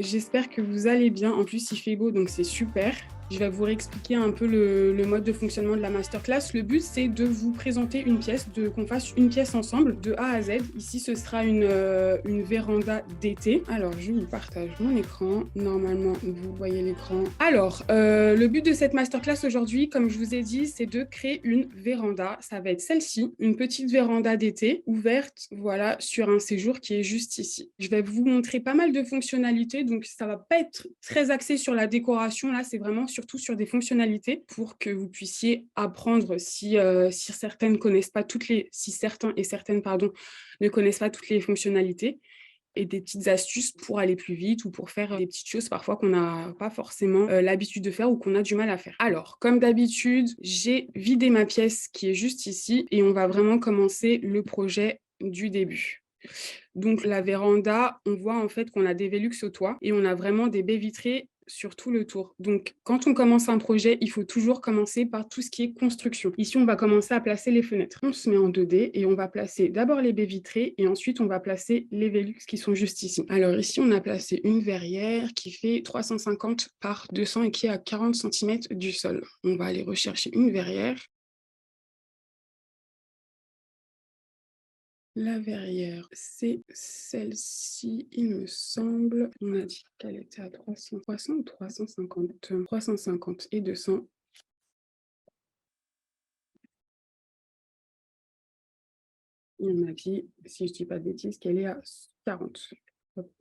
j'espère que vous allez bien. En plus, il fait beau, donc c'est super. Je vais vous réexpliquer un peu le mode de fonctionnement de la masterclass. Le but, c'est de vous présenter une pièce, qu'on fasse une pièce ensemble de A à Z. Ici, ce sera une véranda d'été. Alors, je vous partage mon écran. Normalement, vous voyez l'écran. Alors, le but de cette masterclass aujourd'hui, comme je vous ai dit, c'est de créer une véranda. Ça va être celle-ci, une petite véranda d'été ouverte, voilà, sur un séjour qui est juste ici. Je vais vous montrer pas mal de fonctionnalités, donc ça va pas être très axé sur la décoration. Là, c'est vraiment surtout sur des fonctionnalités pour que vous puissiez apprendre si certains et certaines ne connaissent pas toutes les fonctionnalités, et des petites astuces pour aller plus vite ou pour faire des petites choses parfois qu'on n'a pas forcément l'habitude de faire ou qu'on a du mal à faire. Alors, comme d'habitude, j'ai vidé ma pièce qui est juste ici et on va vraiment commencer le projet du début. Donc la véranda, on voit en fait qu'on a des Velux au toit et on a vraiment des baies vitrées sur tout le tour. Donc quand on commence un projet, il faut toujours commencer par tout ce qui est construction. Ici, on va commencer à placer les fenêtres. On se met en 2D et on va placer d'abord les baies vitrées et ensuite on va placer les Velux qui sont juste ici. Alors ici, on a placé une verrière qui fait 350 par 200 et qui est à 40 cm du sol. On va aller rechercher une verrière. La verrière, c'est celle-ci, il me semble. On a dit qu'elle était à 300 ou 350 350 et 200. Et on a dit, si je ne dis pas de bêtises, qu'elle est à 40. Hop.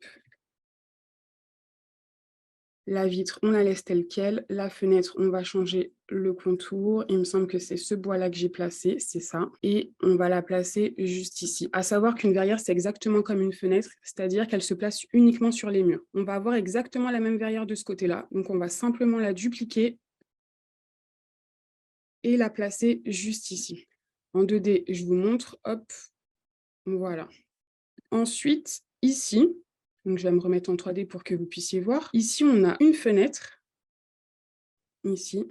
La vitre, on la laisse telle quelle. La fenêtre, on va changer le contour. Il me semble que c'est ce bois-là que j'ai placé, c'est ça. Et on va la placer juste ici. À savoir qu'une verrière, c'est exactement comme une fenêtre, c'est-à-dire qu'elle se place uniquement sur les murs. On va avoir exactement la même verrière de ce côté-là. Donc, on va simplement la dupliquer et la placer juste ici. En 2D, je vous montre. Hop, voilà. Ensuite, ici, donc je vais me remettre en 3D pour que vous puissiez voir. Ici, on a une fenêtre. Ici.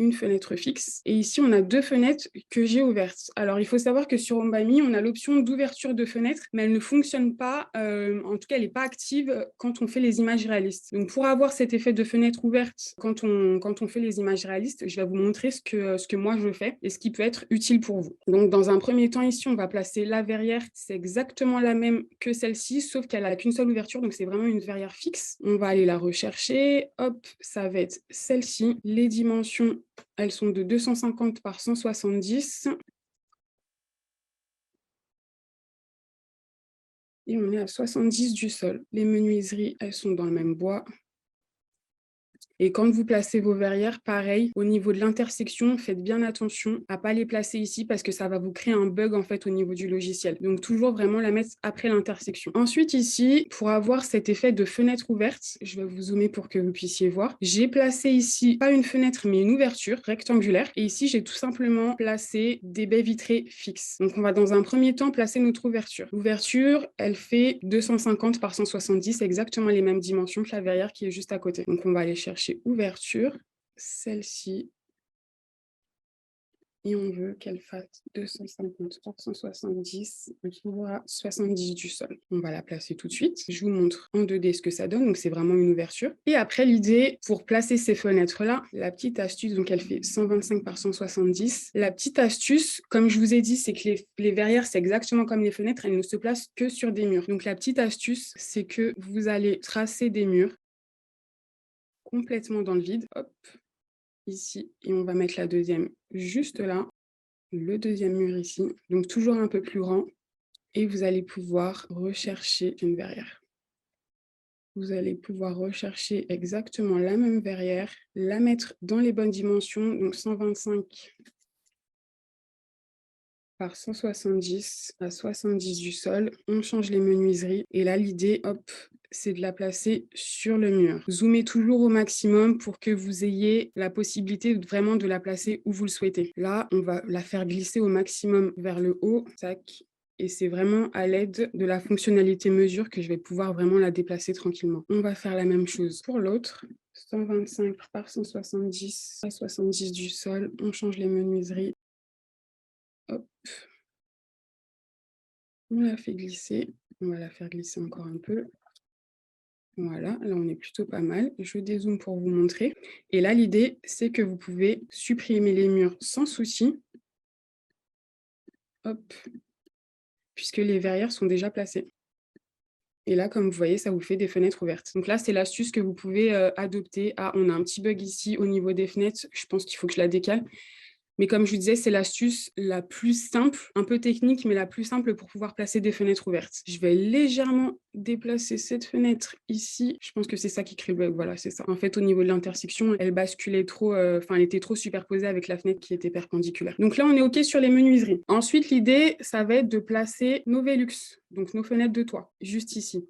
Une fenêtre fixe. Et ici, on a deux fenêtres que j'ai ouvertes. Alors, il faut savoir que sur Ombami, on a l'option d'ouverture de fenêtre, mais elle ne fonctionne pas, en tout cas, elle n'est pas active quand on fait les images réalistes. Donc, pour avoir cet effet de fenêtre ouverte quand on fait les images réalistes, je vais vous montrer ce que moi je fais et ce qui peut être utile pour vous. Donc, dans un premier temps, ici, on va placer la verrière. C'est exactement la même que celle-ci, sauf qu'elle n'a qu'une seule ouverture, donc c'est vraiment une verrière fixe. On va aller la rechercher. Hop, ça va être celle-ci. Les dimensions, elles sont de 250 par 170. Et on est à 70 du sol. Les menuiseries, elles sont dans le même bois. Et quand vous placez vos verrières, pareil, au niveau de l'intersection, faites bien attention à ne pas les placer ici parce que ça va vous créer un bug en fait au niveau du logiciel. Donc toujours vraiment la mettre après l'intersection. Ensuite ici, pour avoir cet effet de fenêtre ouverte, je vais vous zoomer pour que vous puissiez voir. J'ai placé ici, pas une fenêtre, mais une ouverture rectangulaire. Et ici, j'ai tout simplement placé des baies vitrées fixes. Donc on va dans un premier temps placer notre ouverture. L'ouverture, elle fait 250 par 170, exactement les mêmes dimensions que la verrière qui est juste à côté. Donc on va aller chercher ouverture, celle-ci, et on veut qu'elle fasse 250 par 170, on à 70 du sol. On va la placer tout de suite. Je vous montre en 2D ce que ça donne, donc c'est vraiment une ouverture. Et après, l'idée, pour placer ces fenêtres-là, la petite astuce, donc elle fait 125 par 170. La petite astuce, comme je vous ai dit, c'est que les verrières, c'est exactement comme les fenêtres, elles ne se placent que sur des murs. Donc la petite astuce, c'est que vous allez tracer des murs complètement dans le vide. Hop, ici, et on va mettre la deuxième juste là, le deuxième mur ici, donc toujours un peu plus grand, et vous allez pouvoir rechercher une verrière. Vous allez pouvoir rechercher exactement la même verrière, la mettre dans les bonnes dimensions, donc 125 par 170 à 70 du sol. On change les menuiseries, et là, l'idée, hop, c'est de la placer sur le mur. Zoomez toujours au maximum pour que vous ayez la possibilité vraiment de la placer où vous le souhaitez. Là, on va la faire glisser au maximum vers le haut. Tac. Et c'est vraiment à l'aide de la fonctionnalité mesure que je vais pouvoir vraiment la déplacer tranquillement. On va faire la même chose pour l'autre. 125 par 170 à 70 du sol. On change les menuiseries. Hop. On la fait glisser. On va la faire glisser encore un peu. Voilà, là, on est plutôt pas mal. Je dézoome pour vous montrer. Et là, l'idée, c'est que vous pouvez supprimer les murs sans souci. Hop, puisque les verrières sont déjà placées. Et là, comme vous voyez, ça vous fait des fenêtres ouvertes. Donc là, c'est l'astuce que vous pouvez adopter. Ah, on a un petit bug ici au niveau des fenêtres. Je pense qu'il faut que je la décale. Mais comme je vous disais, c'est l'astuce la plus simple, un peu technique, mais la plus simple pour pouvoir placer des fenêtres ouvertes. Je vais légèrement déplacer cette fenêtre ici. Je pense que c'est ça qui crée le bug. Voilà, c'est ça. En fait, au niveau de l'intersection, elle basculait trop, enfin, elle était trop superposée avec la fenêtre qui était perpendiculaire. Donc là, on est OK sur les menuiseries. Ensuite, l'idée, ça va être de placer nos Velux, donc nos fenêtres de toit, juste ici.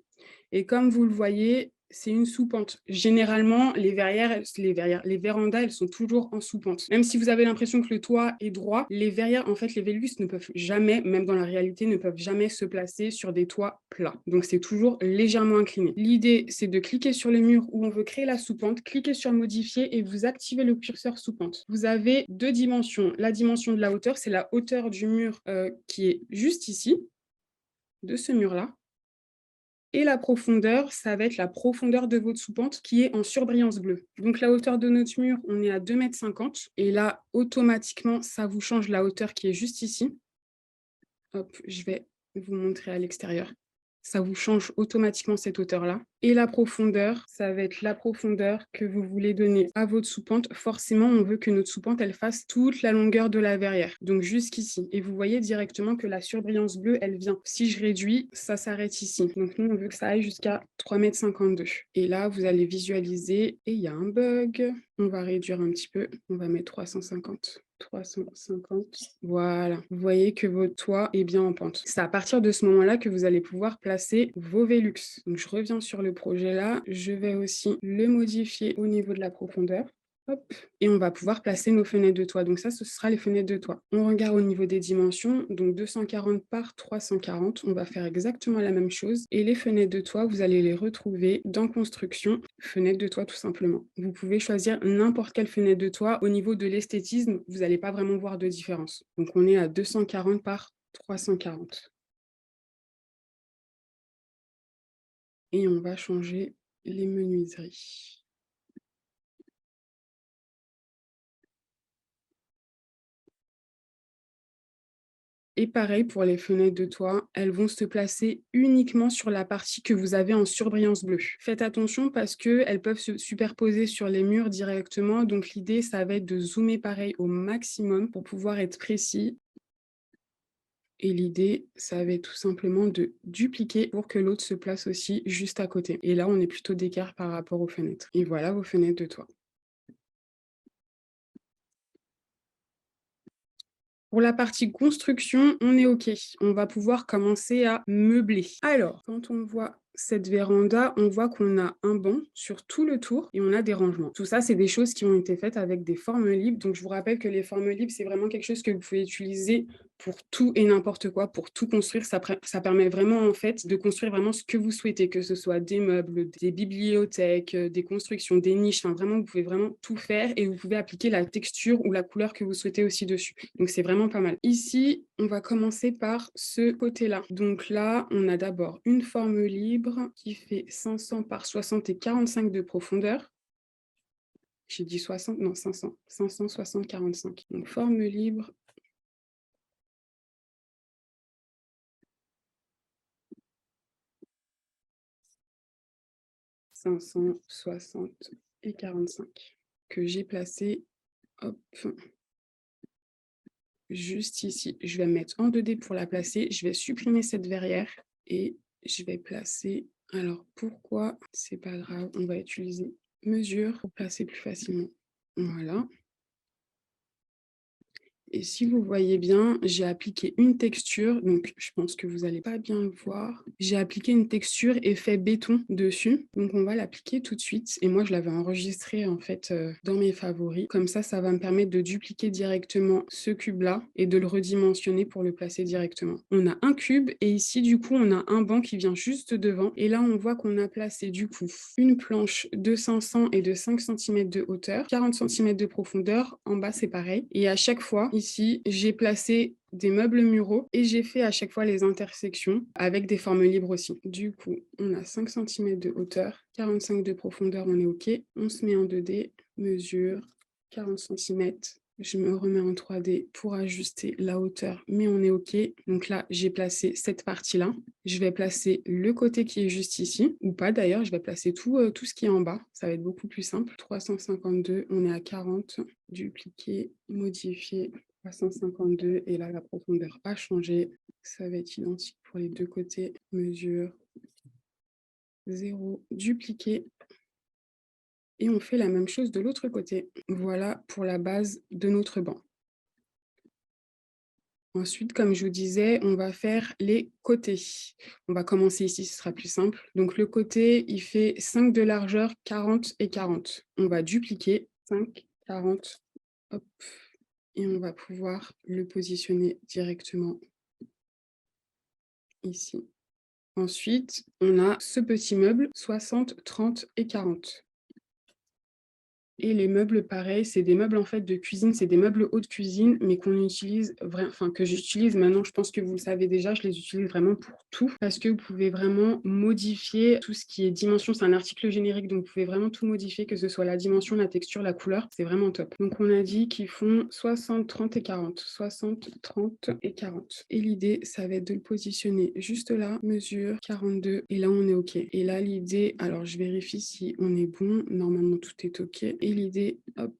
Et comme vous le voyez, c'est une sous-pente. Généralement, les vérandas, elles sont toujours en sous-pente. Même si vous avez l'impression que le toit est droit, les verrières, en fait, les Velux ne peuvent jamais, même dans la réalité, ne peuvent jamais se placer sur des toits plats. Donc, c'est toujours légèrement incliné. L'idée, c'est de cliquer sur le mur où on veut créer la sous-pente, cliquer sur modifier et vous activez le curseur sous-pente. Vous avez deux dimensions. La dimension de la hauteur, c'est la hauteur du mur qui est juste ici, de ce mur-là. Et la profondeur, ça va être la profondeur de votre sous-pente qui est en surbrillance bleue. Donc la hauteur de notre mur, on est à 2,50 m. Et là, automatiquement, ça vous change la hauteur qui est juste ici. Hop, je vais vous montrer à l'extérieur. Ça vous change automatiquement cette hauteur-là. Et la profondeur, ça va être la profondeur que vous voulez donner à votre sous-pente. Forcément, on veut que notre sous-pente, elle fasse toute la longueur de la verrière, donc jusqu'ici. Et vous voyez directement que la surbrillance bleue, elle vient. Si je réduis, ça s'arrête ici. Donc nous, on veut que ça aille jusqu'à 3,52 m. Et là, vous allez visualiser, et il y a un bug. On va réduire un petit peu, on va mettre 350. 350, voilà. Vous voyez que votre toit est bien en pente. C'est à partir de ce moment-là que vous allez pouvoir placer vos Velux. Donc, je reviens sur le projet là. Je vais aussi le modifier au niveau de la profondeur. Hop. Et on va pouvoir placer nos fenêtres de toit. Donc ça, ce sera les fenêtres de toit. On regarde au niveau des dimensions. Donc 240 par 340. On va faire exactement la même chose. Et les fenêtres de toit, vous allez les retrouver dans construction. Fenêtres de toit, tout simplement. Vous pouvez choisir n'importe quelle fenêtre de toit. Au niveau de l'esthétisme, vous n'allez pas vraiment voir de différence. Donc on est à 240 par 340. Et on va changer les menuiseries. Et pareil pour les fenêtres de toit, elles vont se placer uniquement sur la partie que vous avez en surbrillance bleue. Faites attention parce qu'elles peuvent se superposer sur les murs directement. Donc l'idée, ça va être de zoomer pareil au maximum pour pouvoir être précis. Et l'idée, ça va être tout simplement de dupliquer pour que l'autre se place aussi juste à côté. Et là, on est plutôt d'écart par rapport aux fenêtres. Et voilà vos fenêtres de toit. Pour la partie construction, on est OK. On va pouvoir commencer à meubler. Alors, quand on voit cette véranda, on voit qu'on a un banc sur tout le tour et on a des rangements. Tout ça, c'est des choses qui ont été faites avec des formes libres. Donc, je vous rappelle que les formes libres, c'est vraiment quelque chose que vous pouvez utiliser pour tout et n'importe quoi, pour tout construire. Ça permet vraiment, en fait, de construire vraiment ce que vous souhaitez, que ce soit des meubles, des bibliothèques, des constructions, des niches. Enfin, vraiment, vous pouvez vraiment tout faire et vous pouvez appliquer la texture ou la couleur que vous souhaitez aussi dessus. Donc, c'est vraiment pas mal. Ici, on va commencer par ce côté-là. Donc là, on a d'abord une forme libre qui fait 500 par 60 et 45 de profondeur. J'ai dit 60, non 500, 560, 45. Donc forme libre. « 560 et 45 que j'ai placé, hop, juste ici. Je vais mettre en 2D pour la placer. Je vais supprimer cette verrière et je vais placer. Alors pourquoi? C'est pas grave, on va utiliser mesure pour placer plus facilement. Voilà. Et si vous voyez bien, j'ai appliqué une texture, donc je pense que vous n'allez pas bien le voir. J'ai appliqué une texture effet béton dessus, donc on va l'appliquer tout de suite. Et moi, je l'avais enregistré en fait dans mes favoris. Comme ça va me permettre de dupliquer directement ce cube-là et de le redimensionner pour le placer directement. On a un cube et ici, du coup, on a un banc qui vient juste devant. Et là, on voit qu'on a placé du coup une planche de 500 et de 5 cm de hauteur, 40 cm de profondeur. En bas, c'est pareil. Et à chaque fois, ici, j'ai placé des meubles muraux et j'ai fait à chaque fois les intersections avec des formes libres aussi. Du coup, on a 5 cm de hauteur, 45 de profondeur, on est OK. On se met en 2D, mesure 40 cm. Je me remets en 3D pour ajuster la hauteur, mais on est OK. Donc là, j'ai placé cette partie-là. Je vais placer le côté qui est juste ici, ou pas d'ailleurs, je vais placer tout ce qui est en bas. Ça va être beaucoup plus simple. 352, on est à 40. Dupliquer, modifier, 352. Et là, la profondeur a changé. Ça va être identique pour les deux côtés. Mesure 0, dupliquer. Et on fait la même chose de l'autre côté. Voilà pour la base de notre banc. Ensuite, comme je vous disais, on va faire les côtés. On va commencer ici, ce sera plus simple. Donc le côté, il fait 5 de largeur, 40 et 40. On va dupliquer 5, 40, hop, et on va pouvoir le positionner directement ici. Ensuite, on a ce petit meuble, 60, 30 et 40. Et les meubles, pareil, c'est des meubles en fait de cuisine, c'est des meubles haute cuisine, mais qu'on utilise vraiment, enfin que j'utilise maintenant, je pense que vous le savez déjà, je les utilise vraiment pour tout, parce que vous pouvez vraiment modifier tout ce qui est dimension, c'est un article générique, donc vous pouvez vraiment tout modifier, que ce soit la dimension, la texture, la couleur, c'est vraiment top. Donc on a dit qu'ils font 60, 30 et 40, 60, 30 et 40. Et l'idée, ça va être de le positionner juste là, mesure 42, et là on est OK. Et là l'idée, alors je vérifie si on est bon, normalement tout est OK. Et l'idée, hop,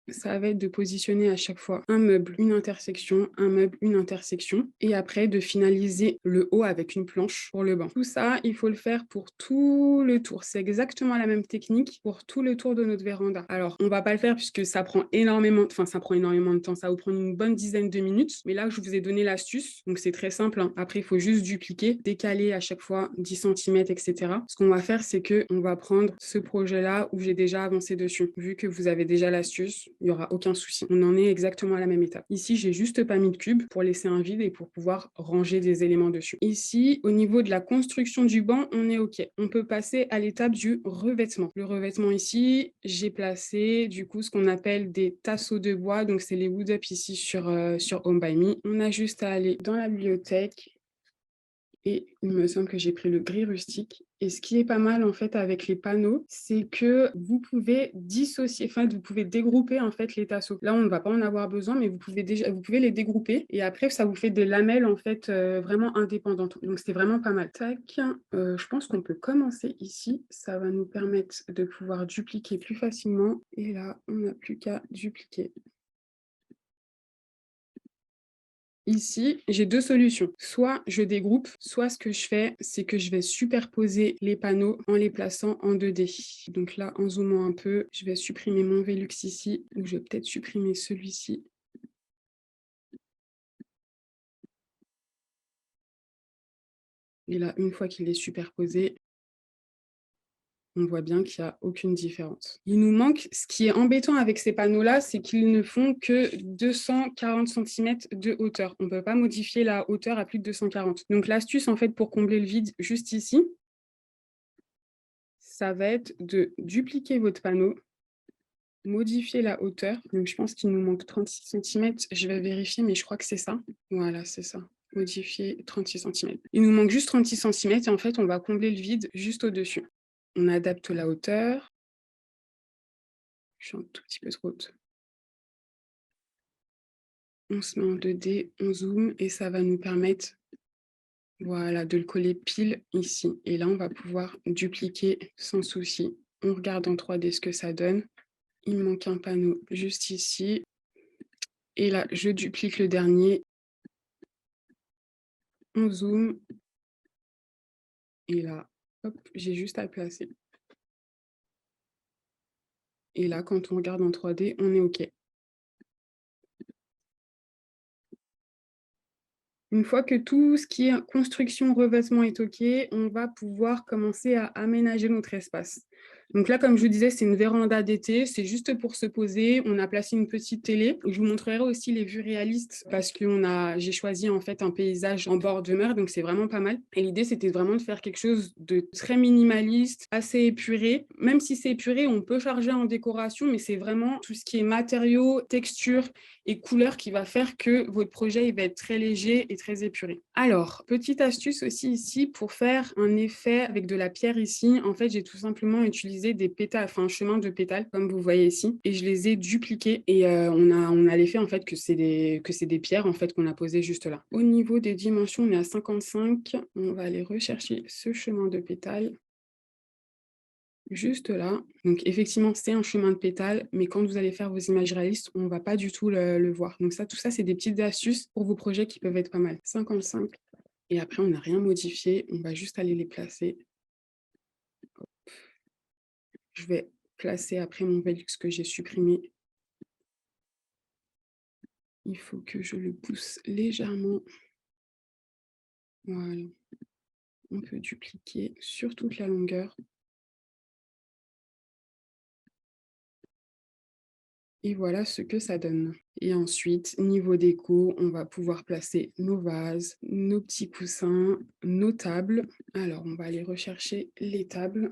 ça va être de positionner à chaque fois un meuble, une intersection, un meuble, une intersection, et après de finaliser le haut avec une planche pour le banc. Tout ça, il faut le faire pour tout le tour. C'est exactement la même technique pour tout le tour de notre véranda. Alors, on va pas le faire puisque ça prend énormément, enfin ça prend énormément de temps, ça va vous prendre une bonne dizaine de minutes, mais là, je vous ai donné l'astuce, donc c'est très simple, hein. Après, il faut juste dupliquer, décaler à chaque fois 10 cm, etc. Ce qu'on va faire, c'est que on va prendre ce projet-là où j'ai déjà avancé dessus. Vu que vous avez déjà l'astuce, il n'y aura aucun souci. On en est exactement à la même étape. Ici, j'ai juste pas mis de cube pour laisser un vide et pour pouvoir ranger des éléments dessus. Ici, au niveau de la construction du banc, on est OK. On peut passer à l'étape du revêtement. Le revêtement ici, j'ai placé du coup ce qu'on appelle des tasseaux de bois. Donc, c'est les wood up ici sur Home by Me. On a juste à aller dans la bibliothèque. Et il me semble que j'ai pris le gris rustique. Et ce qui est pas mal en fait avec les panneaux, c'est que vous pouvez dissocier, enfin vous pouvez dégrouper en fait les tasseaux. Là, on ne va pas en avoir besoin, mais vous pouvez les dégrouper. Et après, ça vous fait des lamelles en fait vraiment indépendantes. Donc c'est vraiment pas mal. Tac. Je pense qu'on peut commencer ici. Ça va nous permettre de pouvoir dupliquer plus facilement. Et là, on n'a plus qu'à dupliquer. Ici, j'ai deux solutions. Soit je dégroupe, soit ce que je fais, c'est que je vais superposer les panneaux en les plaçant en 2D. Donc là, en zoomant un peu, je vais supprimer mon Velux ici, ou je vais peut-être supprimer celui-ci. Et là, une fois qu'il est superposé, on voit bien qu'il n'y a aucune différence. Il nous manque, ce qui est embêtant avec ces panneaux-là, c'est qu'ils ne font que 240 cm de hauteur. On ne peut pas modifier la hauteur à plus de 240. Donc l'astuce, en fait, pour combler le vide juste ici, ça va être de dupliquer votre panneau, modifier la hauteur. Donc je pense qu'il nous manque 36 cm. Je vais vérifier, mais je crois que c'est ça. Voilà, c'est ça. Modifier 36 cm. Il nous manque juste 36 cm et en fait, on va combler le vide juste au-dessus. On adapte la hauteur. Je suis un tout petit peu trop haute. On se met en 2D, on zoome et ça va nous permettre, voilà, de le coller pile ici. Et là, on va pouvoir dupliquer sans souci. On regarde en 3D ce que ça donne. Il me manque un panneau juste ici. Et là, je duplique le dernier. On zoome. Et là, hop, j'ai juste à placer. Et là, quand on regarde en 3D, on est OK. Une fois que tout ce qui est construction, revêtement est OK, on va pouvoir commencer à aménager notre espace. Donc là, comme je vous disais, c'est une véranda d'été, c'est juste pour se poser. On a placé une petite télé. Je vous montrerai aussi les vues réalistes parce que j'ai choisi en fait un paysage en bord de mer, donc c'est vraiment pas mal. Et l'idée, c'était vraiment de faire quelque chose de très minimaliste, assez épuré. Même si c'est épuré, on peut charger en décoration, mais c'est vraiment tout ce qui est matériaux, texture et couleurs qui va faire que votre projet il va être très léger et très épuré. Alors, petite astuce aussi ici pour faire un effet avec de la pierre ici. En fait, j'ai tout simplement utilisé des pétales, enfin un chemin de pétales comme vous voyez ici, et je les ai dupliqués. Et on a l'effet en fait que c'est des pierres en fait qu'on a posées juste là. Au niveau des dimensions, on est à 55. On va aller rechercher ce chemin de pétales. Juste là. Donc effectivement, c'est un chemin de pétales, mais quand vous allez faire vos images réalistes, on ne va pas du tout le voir. Donc ça, tout ça, c'est des petites astuces pour vos projets qui peuvent être pas mal. 55. Et après, on n'a rien modifié. On va juste aller les placer. Je vais placer après mon Velux que j'ai supprimé. Il faut que je le pousse légèrement. Voilà. On peut dupliquer sur toute la longueur. Et voilà ce que ça donne. Et ensuite, niveau déco, on va pouvoir placer nos vases, nos petits coussins, nos tables. Alors, on va aller rechercher les tables.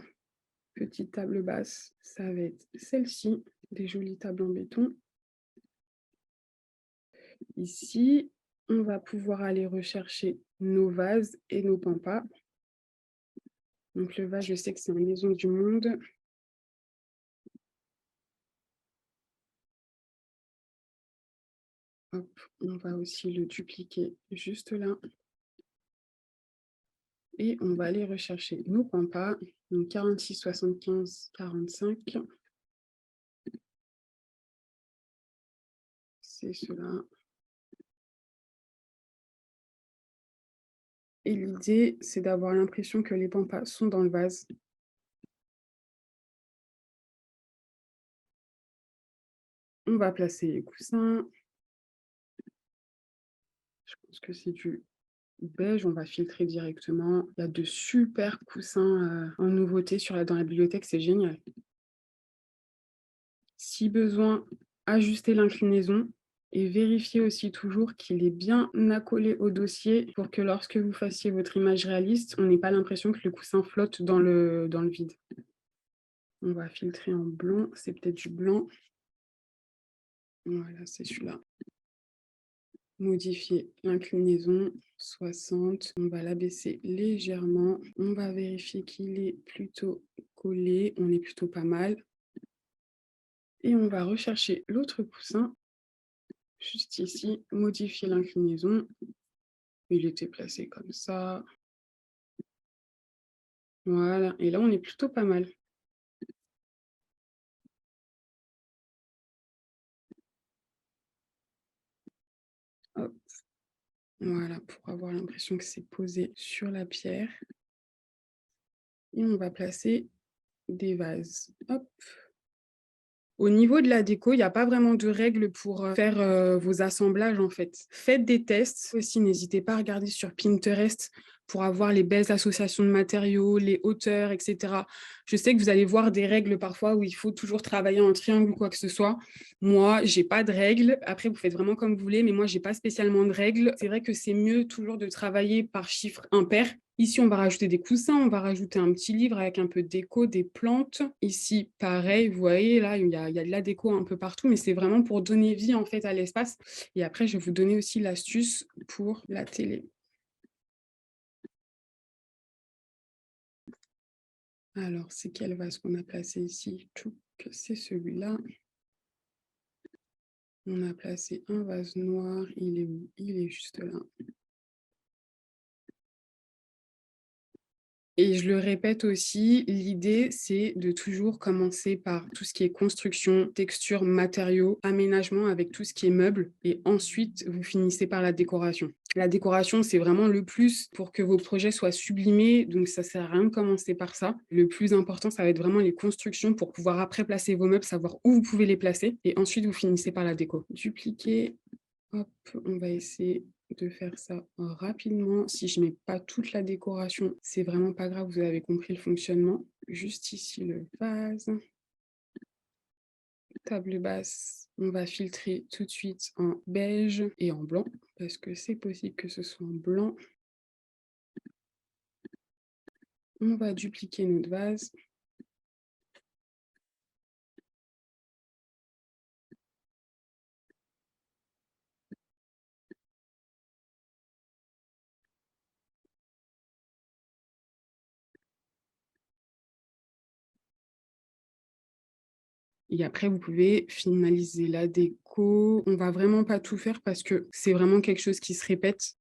Petite table basse, ça va être celle-ci, des jolies tables en béton. Ici, on va pouvoir aller rechercher nos vases et nos pampas. Donc le vase, je sais que c'est en maison du monde. Hop, on va aussi le dupliquer juste là. Et on va aller rechercher nos pampas. Donc 46, 75, 45. C'est cela. Et l'idée, c'est d'avoir l'impression que les pampas sont dans le vase. On va placer les coussins. Je pense que c'est du beige, on va filtrer directement. Il y a de super coussins en nouveauté dans la bibliothèque, c'est génial. Si besoin, ajuster l'inclinaison et vérifier aussi toujours qu'il est bien accolé au dossier pour que lorsque vous fassiez votre image réaliste, on n'ait pas l'impression que le coussin flotte dans le vide. On va filtrer en blanc, c'est peut-être du blanc. Voilà, c'est celui-là. Modifier l'inclinaison, 60. On va l'abaisser légèrement. On va vérifier qu'il est plutôt collé. On est plutôt pas mal. Et on va rechercher l'autre coussin, juste ici, modifier l'inclinaison. Il était placé comme ça. Voilà. Et là, on est plutôt pas mal. Hop. Voilà, pour avoir l'impression que c'est posé sur la pierre. Et on va placer des vases. Hop. Au niveau de la déco, il n'y a pas vraiment de règles pour faire vos assemblages en fait. Faites des tests. Aussi, n'hésitez pas à regarder sur Pinterest pour avoir les belles associations de matériaux, les hauteurs, etc. Je sais que vous allez voir des règles parfois où il faut toujours travailler en triangle ou quoi que ce soit. Moi, j'ai pas de règles. Après, vous faites vraiment comme vous voulez, mais moi, j'ai pas spécialement de règles. C'est vrai que c'est mieux toujours de travailler par chiffres impairs. Ici, on va rajouter des coussins, on va rajouter un petit livre avec un peu de déco, des plantes. Ici, pareil, vous voyez, là, il y a de la déco un peu partout, mais c'est vraiment pour donner vie en fait à l'espace. Et après, je vais vous donner aussi l'astuce pour la télé. Alors, c'est quel vase qu'on a placé ici? C'est celui-là. On a placé un vase noir. Il est où? Il est juste là. Et je le répète aussi, l'idée, c'est de toujours commencer par tout ce qui est construction, texture, matériaux, aménagement avec tout ce qui est meubles. Et ensuite, vous finissez par la décoration. La décoration, c'est vraiment le plus pour que vos projets soient sublimés. Donc, ça ne sert à rien de commencer par ça. Le plus important, ça va être vraiment les constructions pour pouvoir après placer vos meubles, savoir où vous pouvez les placer. Et ensuite, vous finissez par la déco. Dupliquer. Hop, on va essayer de faire ça rapidement. Si je mets pas toute la décoration, c'est vraiment pas grave, vous avez compris le fonctionnement. juste ici le vase. Table basse, on va filtrer tout de suite en beige et en blanc, parce que c'est possible que ce soit en blanc. On va dupliquer notre vase. Et après, vous pouvez finaliser la déco. On va vraiment pas tout faire parce que c'est vraiment quelque chose qui se répète.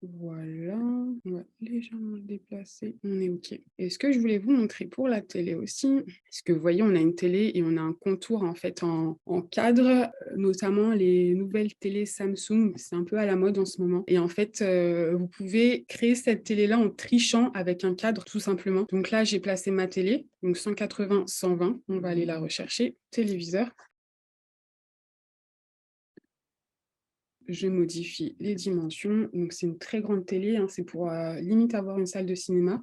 Voilà, on va légèrement le déplacer, on est OK. Et ce que je voulais vous montrer pour la télé aussi, parce que vous voyez, on a une télé et on a un contour en fait en cadre, notamment les nouvelles télés Samsung, c'est un peu à la mode en ce moment. Et en fait, vous pouvez créer cette télé-là en trichant avec un cadre tout simplement. Donc là, j'ai placé ma télé, donc 180-120, on va aller la rechercher, téléviseur. Je modifie les dimensions. Donc, c'est une très grande télé, hein, c'est pour limite avoir une salle de cinéma.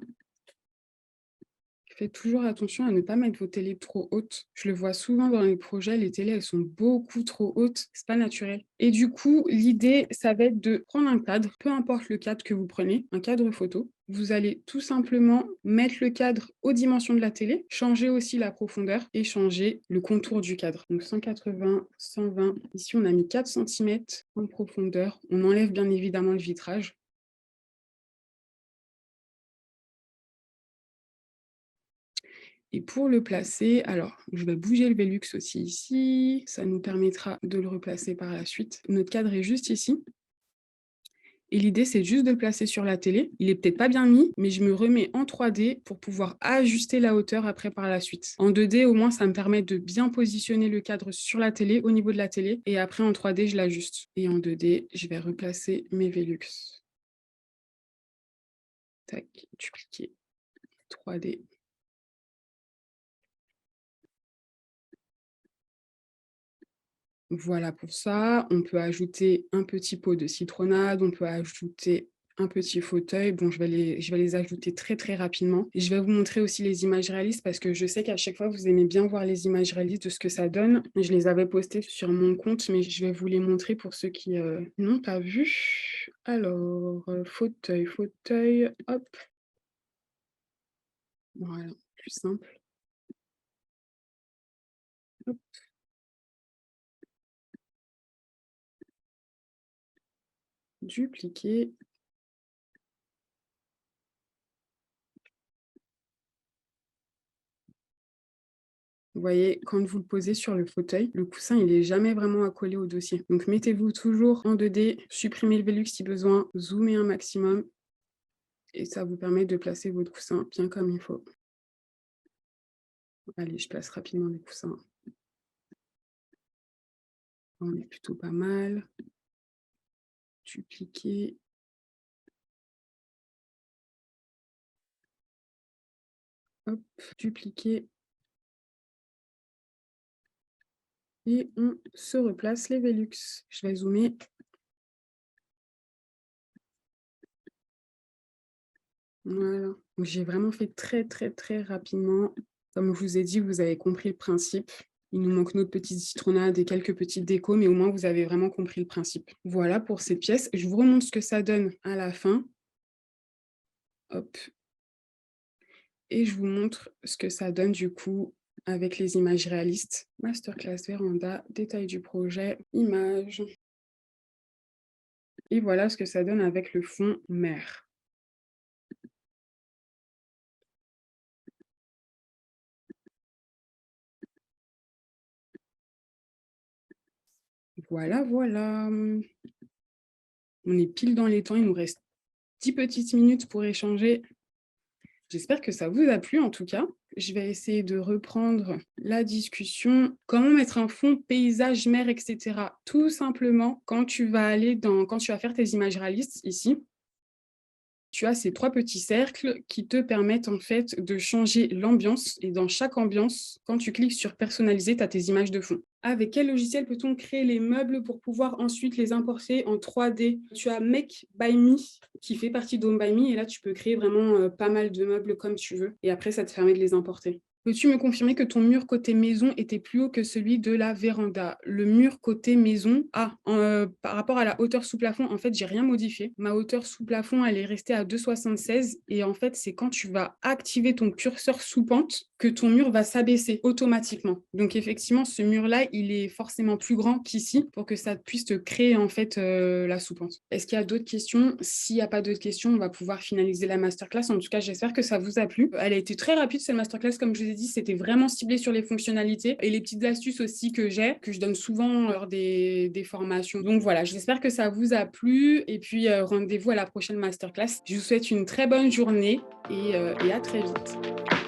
Faites toujours attention à ne pas mettre vos télés trop hautes. Je le vois souvent dans les projets, les télés, elles sont beaucoup trop hautes. C'est pas naturel. Et du coup, l'idée, ça va être de prendre un cadre, peu importe le cadre que vous prenez, un cadre photo. Vous allez tout simplement mettre le cadre aux dimensions de la télé, changer aussi la profondeur et changer le contour du cadre. Donc 180, 120. Ici, on a mis 4 cm en profondeur. On enlève bien évidemment le vitrage. Et pour le placer, alors je vais bouger le Velux aussi ici, ça nous permettra de le replacer par la suite. Notre cadre est juste ici. Et l'idée, c'est juste de le placer sur la télé. Il est peut-être pas bien mis, mais je me remets en 3D pour pouvoir ajuster la hauteur après par la suite. En 2D, au moins, ça me permet de bien positionner le cadre sur la télé, au niveau de la télé. Et après, en 3D, je l'ajuste. Et en 2D, je vais replacer mes Velux. Tac, dupliquer. 3D. Voilà pour ça. On peut ajouter un petit pot de citronnade, on peut ajouter un petit fauteuil. Bon, je vais les ajouter très, très rapidement. Et je vais vous montrer aussi les images réalistes parce que je sais qu'à chaque fois, vous aimez bien voir les images réalistes de ce que ça donne. Je les avais postées sur mon compte, mais je vais vous les montrer pour ceux qui n'ont pas vu. Alors, fauteuil, fauteuil, hop. Voilà, plus simple. Hop. Dupliquer. Vous voyez, quand vous le posez sur le fauteuil, le coussin, il est jamais vraiment accolé au dossier. Donc, mettez-vous toujours en 2D, supprimez le Velux si besoin, zoomez un maximum et ça vous permet de placer votre coussin bien comme il faut. Allez, je place rapidement les coussins. On est plutôt pas mal. Dupliquer. Hop, dupliquer. Et on se replace les Velux. Je vais zoomer. Voilà. Donc, j'ai vraiment fait très, très, très rapidement. Comme je vous ai dit, vous avez compris le principe. Il nous manque notre petite citronnade et quelques petites décos, mais au moins, vous avez vraiment compris le principe. Voilà pour cette pièce. Je vous remontre ce que ça donne à la fin. Hop. Et je vous montre ce que ça donne du coup avec les images réalistes. Masterclass véranda, détail du projet, images. Et voilà ce que ça donne avec le fond mer. Voilà, voilà. On est pile dans les temps, il nous reste 10 petites minutes pour échanger. J'espère que ça vous a plu en tout cas. Je vais essayer de reprendre la discussion. Comment mettre un fond paysage, mer, etc. Tout simplement, quand tu vas faire tes images réalistes ici, tu as ces 3 petits cercles qui te permettent en fait de changer l'ambiance et dans chaque ambiance, quand tu cliques sur personnaliser, tu as tes images de fond. Avec quel logiciel peut-on créer les meubles pour pouvoir ensuite les importer en 3D? Tu as Make by Me qui fait partie d'Home by Me et là tu peux créer vraiment pas mal de meubles comme tu veux et après ça te permet de les importer. Peux-tu me confirmer que ton mur côté maison était plus haut que celui de la véranda? Le mur côté maison, par rapport à la hauteur sous plafond, en fait, j'ai rien modifié. Ma hauteur sous plafond, elle est restée à 2,76 et en fait, c'est quand tu vas activer ton curseur sous pente que ton mur va s'abaisser automatiquement. Donc effectivement, ce mur-là, il est forcément plus grand qu'ici pour que ça puisse te créer en fait la sous-pente. Est-ce qu'il y a d'autres questions? S'il n'y a pas d'autres questions, on va pouvoir finaliser la masterclass. En tout cas, j'espère que ça vous a plu. Elle a été très rapide, cette masterclass, comme je vous ai dit, c'était vraiment ciblé sur les fonctionnalités et les petites astuces aussi que je donne souvent lors des formations. Donc voilà, j'espère que ça vous a plu et puis rendez-vous à la prochaine masterclass. Je vous souhaite une très bonne journée et à très vite.